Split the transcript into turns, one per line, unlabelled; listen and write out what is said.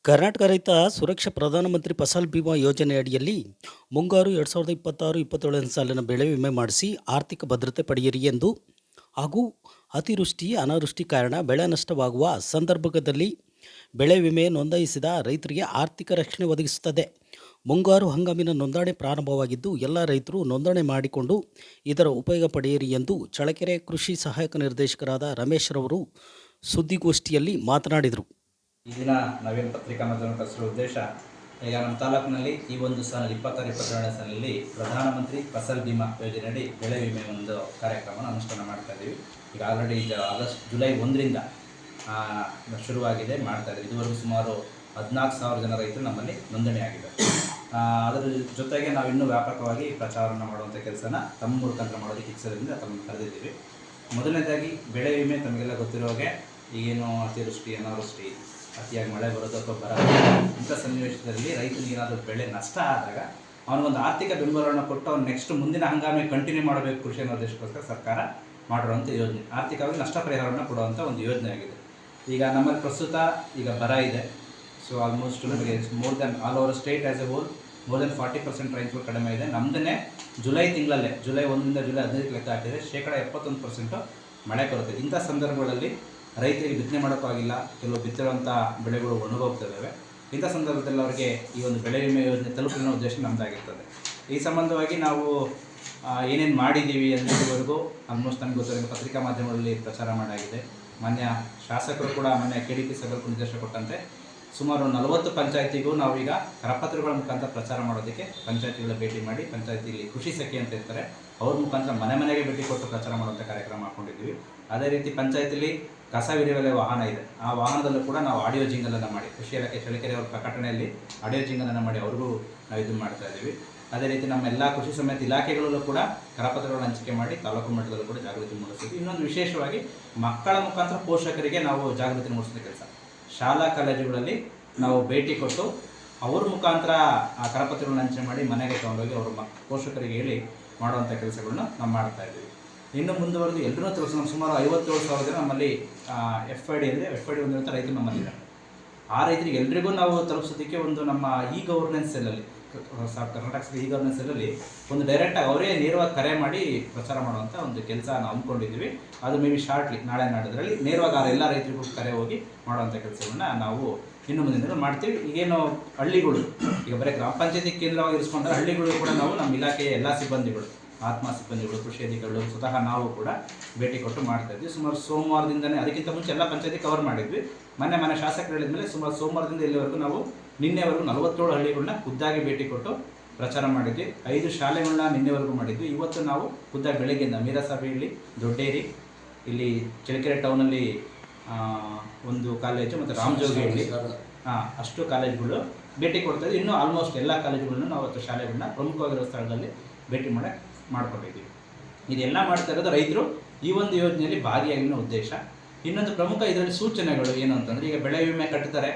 ಕರ್ನಾಟಕ ರೈತ ಸುರಕ್ಷಾ ಪ್ರಧಾನಮಂತ್ರಿ ಫಸಲ್ ಬಿಮಾ ಯೋಜನೆ ಅಡಿಯಲ್ಲಿ ಮುಂಗಾರು 2026-27 ಸಾಲಿನ ಬೆಳೆ ವಿಮೆ ಮಾಡಿಸಿ ಆರ್ಥಿಕ ಭದ್ರತೆ ಪಡೆಯಿರಿ ಎಂದು ಹಾಗೂ ಅತಿವೃಷ್ಟಿ ಅನಾವೃಷ್ಟಿ ಕಾರಣ ಬೆಳೆ ನಷ್ಟವಾಗುವ ಸಂದರ್ಭದಲ್ಲಿ ಬೆಳೆ ವಿಮೆ ನೋಂದಾಯಿಸಿದ ರೈತರಿಗೆ ಆರ್ಥಿಕ ರಕ್ಷಣೆ ಒದಗಿಸುತ್ತದೆ. ಮುಂಗಾರು ಹಂಗಾಮಿನ ನೋಂದಣಿ ಪ್ರಾರಂಭವಾಗಿದ್ದು ಎಲ್ಲ ರೈತರು ನೋಂದಣಿ ಮಾಡಿಕೊಂಡು ಇದರ ಉಪಯೋಗ ಪಡೆಯಿರಿ ಎಂದು ಚಳ್ಳಕೆರೆ ಕೃಷಿ ಸಹಾಯಕ ನಿರ್ದೇಶಕರಾದ ರಮೇಶ್ ರವರು ಸುದ್ದಿಗೋಷ್ಠಿಯಲ್ಲಿ ಮಾತನಾಡಿದರು.
ಈ ದಿನ ನಾವೇನು ಪತ್ರಿಕಾ ಮಾಧ್ಯಮ ಕಳಿಸಿರೋ ಉದ್ದೇಶ, ಈಗ ನಮ್ಮ ತಾಲೂಕಿನಲ್ಲಿ ಈ ಒಂದು ಸಾಲಿನಲ್ಲಿ 26-27ನೇ ಸಾಲಿನಲ್ಲಿ ಪ್ರಧಾನಮಂತ್ರಿ ಫಸಲ್ ಬಿಮಾ ಯೋಜನೆಯಡಿ ಬೆಳೆ ವಿಮೆ ಒಂದು ಕಾರ್ಯಕ್ರಮವನ್ನು ಅನುಷ್ಠಾನ ಮಾಡ್ತಾ ಇದ್ದೀವಿ. ಈಗ ಆಲ್ರೆಡಿ ಜುಲೈ 1ರಿಂದ ಶುರುವಾಗಿದೆ, ಮಾಡ್ತಾ ಇದ್ದೀವಿ. ಇದುವರೆಗೂ ಸುಮಾರು 14,000 ಜನ ರೈತರು ನಮ್ಮಲ್ಲಿ ನೋಂದಣಿ ಆಗಿದೆ. ಅದರ ಜೊತೆಗೆ ನಾವು ಇನ್ನೂ ವ್ಯಾಪಕವಾಗಿ ಪ್ರಚಾರವನ್ನು ಮಾಡುವಂಥ ಕೆಲಸನ ತಮ್ಮ ಮುಖಾಂತರ ಮಾಡೋದಕ್ಕೆ ಇಚ್ಛೆಯಿಂದ ತಮ್ಮನ್ನು ಕರೆದಿದ್ದೀವಿ. ಮೊದಲನೇದಾಗಿ ಬೆಳೆ ವಿಮೆ ತಮಗೆಲ್ಲ ಗೊತ್ತಿರೋ ಹಾಗೆ ಈಗೇನು ಅತಿವೃಷ್ಟಿ ಅನಾವೃಷ್ಟಿ, ಅತಿಯಾಗಿ ಮಳೆ ಬರೋದು ಅಥವಾ ಬರ, ಇಂಥ ಸನ್ನಿವೇಶದಲ್ಲಿ ರೈತನಿಗೆ ಏನಾದರೂ ಬೆಳೆ ನಷ್ಟ ಆದಾಗ ಅವನಿಗೊಂದು ಆರ್ಥಿಕ ಬೆಂಬಲವನ್ನು ಕೊಟ್ಟು ಅವ್ನು ನೆಕ್ಸ್ಟ್ ಮುಂದಿನ ಹಂಗಾಮಿಗೆ ಕಂಟಿನ್ಯೂ ಮಾಡಬೇಕು ಕೃಷಿ ಅನ್ನೋ ಉದ್ದೇಶಕ್ಕೋಸ್ಕರ ಸರ್ಕಾರ ಮಾಡಿರುವಂಥ ಯೋಜನೆ, ಆರ್ಥಿಕವಾಗಿ ನಷ್ಟ ಪರಿಹಾರವನ್ನು ಕೊಡುವಂಥ ಒಂದು ಯೋಜನೆ ಆಗಿದೆ. ಈಗ ನಮ್ಮಲ್ಲಿ ಪ್ರಸ್ತುತ ಈಗ ಬರ ಇದೆ. ಸೊ ಆಲ್ಮೋಸ್ಟ್ ನಮಗೆ more than all over state as a whole more than 40% ರೈತರು ಕಡಿಮೆ ಇದೆ. ನಮ್ಮದೇ ಜುಲೈ ತಿಂಗಳಲ್ಲೇ ಜುಲೈ 1ರಿಂದ ಜುಲೈ 15 ಲೆಕ್ಕ ಹಾಕಿದರೆ 71% ಮಳೆ ಕೊರತೆ. ಇಂಥ ಸಂದರ್ಭಗಳಲ್ಲಿ ರೈತರಿಗೆ ಬಿತ್ತನೆ ಮಾಡೋಕ್ಕಾಗಿಲ್ಲ, ಕೆಲವು ಬಿತ್ತಿರುವಂಥ ಬೆಳೆಗಳು ಒಣಗೋಗ್ತವೆ. ಇಂಥ ಸಂದರ್ಭದಲ್ಲಿ ಅವರಿಗೆ ಈ ಒಂದು ಬೆಳೆ ವಿಮೆ ಯೋಜನೆ ತಲುಪಿನ ಉದ್ದೇಶ ನಮ್ಮದಾಗಿರ್ತದೆ. ಈ ಸಂಬಂಧವಾಗಿ ನಾವು ಏನೇನು ಮಾಡಿದ್ದೀವಿ ಅನ್ನೋವರೆಗೂ ಆಲ್ಮೋಸ್ಟ್ ನಮ್ಗೆ ಗೊತ್ತಿರೋ ಪತ್ರಿಕಾ ಮಾಧ್ಯಮಗಳಲ್ಲಿ ಪ್ರಚಾರ ಮಾಡಾಗಿದೆ. ಮಾನ್ಯ ಶಾಸಕರು ಕೂಡ ಮೊನ್ನೆ KDP ಸಭೆಗೂ ನಿರ್ದೇಶ ಕೊಟ್ಟಂತೆ ಸುಮಾರು 40 ಪಂಚಾಯತಿಗೂ ನಾವೀಗ ಕರಪತ್ರಗಳ ಮುಖಾಂತರ ಪ್ರಚಾರ ಮಾಡೋದಕ್ಕೆ ಪಂಚಾಯತಿಗಳ ಭೇಟಿ ಮಾಡಿ, ಪಂಚಾಯತಿಲಿ ಕೃಷಿ ಸಖಿ ಅಂತ ಇರ್ತಾರೆ, ಅವ್ರ ಮುಖಾಂತರ ಮನೆ ಮನೆಗೆ ಭೇಟಿ ಕೊಟ್ಟು ಪ್ರಚಾರ ಮಾಡುವಂಥ ಕಾರ್ಯಕ್ರಮ ಹಾಕ್ಕೊಂಡಿದ್ದೀವಿ. ಅದೇ ರೀತಿ ಪಂಚಾಯತಿಲಿ ಕಸ ವಿಲೇವಾರಿ ವಾಹನ ಇದೆ, ಆ ವಾಹನದಲ್ಲೂ ಕೂಡ ನಾವು ಆಡಿಯೋ ಜಿಂಗಲನ್ನು ಮಾಡಿ, ಕೃಷಿ ಇಲಾಖೆ ಚಳ್ಳಕೆರೆ ಅವರ ಪ್ರಕಟಣೆಯಲ್ಲಿ ಆಡಿಯೋ ಜಿಂಗಲನ್ನು ಮಾಡಿ ಅವ್ರಿಗೂ ನಾವು ಇದು ಮಾಡ್ತಾ ಇದ್ದೀವಿ. ಅದೇ ರೀತಿ ನಮ್ಮ ಎಲ್ಲ ಕೃಷಿ ಸಮೇತ ಇಲಾಖೆಗಳಲ್ಲೂ ಕೂಡ ಕರಪತ್ರಗಳನ್ನು ಹಂಚಿಕೆ ಮಾಡಿ ತಾಲೂಕು ಮಟ್ಟದಲ್ಲೂ ಕೂಡ ಜಾಗೃತಿ ಮೂಡಿಸ್ತೀವಿ. ಇನ್ನೊಂದು ವಿಶೇಷವಾಗಿ ಮಕ್ಕಳ ಮುಖಾಂತರ ಪೋಷಕರಿಗೆ ನಾವು ಜಾಗೃತಿ ಮೂಡಿಸೋ ಕೆಲಸ, ಶಾಲಾ ಕಾಲೇಜುಗಳಲ್ಲಿ ನಾವು ಭೇಟಿ ಕೊಟ್ಟು ಅವ್ರ ಮುಖಾಂತರ ಆ ಕರಪತ್ರಗಳನ್ನು ಹಂಚೆ ಮಾಡಿ ಮನೆಗೆ ತಗೊಂಡೋಗಿ ಅವ್ರ ಪೋಷಕರಿಗೆ ಹೇಳಿ ಮಾಡುವಂಥ ಕೆಲಸಗಳನ್ನ ನಾವು ಮಾಡ್ತಾ ಇದ್ದೀವಿ. ಇನ್ನು ಮುಂದುವರೆದು ಎಲ್ಲರೂ ತಿಳಿಸ್ ನಮ್ಮ ಸುಮಾರು 57,000 ಜನ ನಮ್ಮಲ್ಲಿ FID ಹೊಂದಿರುವಂಥ ರೈತರು ನಮ್ಮಲ್ಲಿದ್ದಾರೆ. ಆ ರೈತರಿಗೆ ಎಲ್ರಿಗೂ ನಾವು ತಲುಪಿಸೋದಕ್ಕೆ ಒಂದು ನಮ್ಮ ಗವರ್ನೆನ್ಸ್ ಸೆಲ್ಲಲ್ಲಿ, ಕರ್ನಾಟಕ ಗವರ್ನೆನ್ಸ್ ಸೆಲ್ಲಲ್ಲಿ ಒಂದು ಡೈರೆಕ್ಟಾಗಿ ಅವರೇ ನೇರವಾಗಿ ಕರೆ ಮಾಡಿ ಪ್ರಚಾರ ಮಾಡುವಂಥ ಒಂದು ಕೆಲಸ ನಾವು ಅಂದ್ಕೊಂಡಿದ್ದೀವಿ. ಅದು ಮೇ ಬಿ ಶಾರ್ಟ್ಲಿ ನಾಳೆ ನಾಡಿದ್ರಲ್ಲಿ ನೇರವಾಗಿ ಎಲ್ಲ ರೈತರಿಗೂ ಕರೆ ಹೋಗಿ ಮಾಡುವಂಥ ಕೆಲಸವನ್ನು ನಾವು ಇನ್ನು ಮುಂದಿನ ದಿನ ಮಾಡ್ತೀವಿ. ಈಗೇನು ಹಳ್ಳಿಗಳು ಈಗ ಬರೀ ಗ್ರಾಮ ಪಂಚಾಯತಿ ಕೇಂದ್ರವಾಗಿ ಇರಿಸ್ಕೊಂಡ್ರೆ ಹಳ್ಳಿಗಳು ಕೂಡ ನಾವು ನಮ್ಮ ಇಲಾಖೆಯ ಎಲ್ಲ ಸಿಬ್ಬಂದಿಗಳು, ಆತ್ಮ ಸಿಬ್ಬಂದಿಗಳು, ಕೃಷಿ ಅಧಿಕಾರಿಗಳು ಸ್ವತಃ ನಾವು ಕೂಡ ಭೇಟಿ ಕೊಟ್ಟು ಮಾಡ್ತಾ ಇದ್ವಿ. ಸುಮಾರು ಸೋಮವಾರದಿಂದನೇ, ಅದಕ್ಕಿಂತ ಮುಂಚೆ ಎಲ್ಲ ಪಂಚಾಯತಿ ಕವರ್ ಮಾಡಿದ್ವಿ. ಮೊನ್ನೆ ಶಾಸಕರು ಹೇಳಿದ್ಮೇಲೆ ಸುಮಾರು ಸೋಮವಾರದಿಂದ ಇಲ್ಲಿವರೆಗೂ ನಾವು ನಿನ್ನೆವರೆಗೂ 47 ಹಳ್ಳಿಗಳನ್ನ ಖುದ್ದಾಗಿ ಭೇಟಿ ಕೊಟ್ಟು ಪ್ರಚಾರ ಮಾಡಿದ್ವಿ. 5 ಶಾಲೆಗಳನ್ನ ನಿನ್ನೆವರೆಗೂ ಮಾಡಿದ್ವಿ. ಇವತ್ತು ನಾವು ಖುದ್ದಾಗಿ ಬೆಳಗ್ಗೆಯಿಂದ ಮೀರಸಭೆಯಲ್ಲಿ, ದೊಡ್ಡೇರಿ, ಇಲ್ಲಿ ಚಳ್ಳಕೆರೆ ಟೌನಲ್ಲಿ ಒಂದು ಕಾಲೇಜು ಮತ್ತು ರಾಮಜೋಗಿಯಲ್ಲಿ ಅಷ್ಟು ಕಾಲೇಜುಗಳು ಭೇಟಿ ಕೊಡ್ತಾ ಇದ್ವಿ. ಇನ್ನೂ ಆಲ್ಮೋಸ್ಟ್ ಎಲ್ಲ ಕಾಲೇಜುಗಳನ್ನು ನಾವು ಅವತ್ತು ಶಾಲೆಗಳನ್ನ ಪ್ರಮುಖವಾಗಿರೋ ಸ್ಥಳದಲ್ಲಿ ಭೇಟಿ ಮಾಡ್ಕೊಂಡಿದ್ದೀವಿ. ಇದೆಲ್ಲ ಮಾಡ್ತಾ ಇರೋದು ರೈತರು ಈ ಒಂದು ಯೋಜನೆಯಲ್ಲಿ ಭಾಗಿಯಾಗಿನ ಉದ್ದೇಶ. ಇನ್ನೊಂದು ಪ್ರಮುಖ ಇದರಲ್ಲಿ ಸೂಚನೆಗಳು ಏನು ಅಂತಂದರೆ, ಈಗ ಬೆಳೆ ವಿಮೆ ಕಟ್ತಾರೆ,